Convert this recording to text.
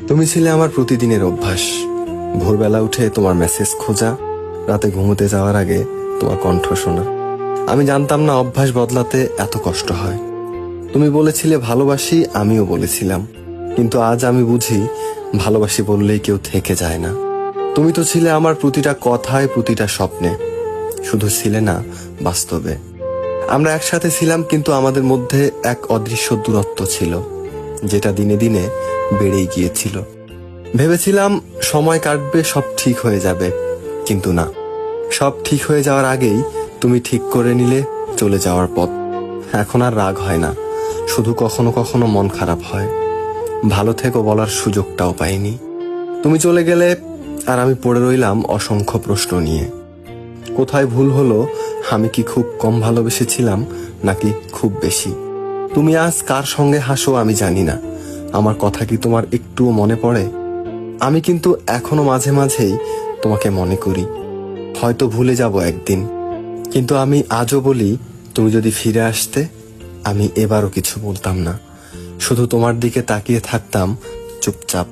তুমি ছিলে আমার প্রতিদিনের অভ্যাস। ভোরবেলা উঠে তোমার মেসেজ খোঁজা, রাতে ঘুমোতে যাওয়ার আগে তোমার কণ্ঠ শোনা। আমি জানতাম না অভ্যাস বদলাতে এত কষ্ট হয়। তুমি বলেছিলে ভালোবাসি, আমিও বলেছিলাম, কিন্তু আজ আমি বুঝি ভালোবাসি বললেই কেউ থেকে যায় না। তুমি তো ছিলে আমার প্রতিটা কথায়, প্রতিটা স্বপ্নে, শুধু ছিলে না বাস্তবে। আমরা একসাথে ছিলাম, কিন্তু আমাদের মধ্যে এক অদৃশ্য দূরত্ব ছিল, যেটা দিনে দিনে বেড়েই গিয়েছিল। ভেবেছিলাম সময় কাটবে, সব ঠিক হয়ে যাবে, কিন্তু না। সব ঠিক হয়ে যাওয়ার আগেই তুমি ঠিক করে নিলে চলে যাওয়ার পথ। এখন আর রাগ হয় না, শুধু কখনো কখনো মন খারাপ হয়। ভালো থেকো বলার সুযোগটাও পাইনি। তুমি চলে গেলে আর আমি পড়ে রইলাম অসংখ্য প্রশ্ন নিয়ে। কোথায় ভুল হলো? আমি কি খুব কম ভালোবেসেছিলাম, নাকি খুব বেশি? তুমি আজ কার সঙ্গে হাসো আমি জানি না। আমার কথা কি তোমার একটুও মনে পড়ে? আমি কিন্তু এখনো মাঝে মাঝেই তোমাকে মনে করি। হয়তো ভুলে যাব একদিন, কিন্তু আমি আজও বলি, তুমি যদি ফিরে আসতে, আমি এবারও কিছু বলতাম না, শুধু তোমার দিকে তাকিয়ে থাকতাম চুপচাপ।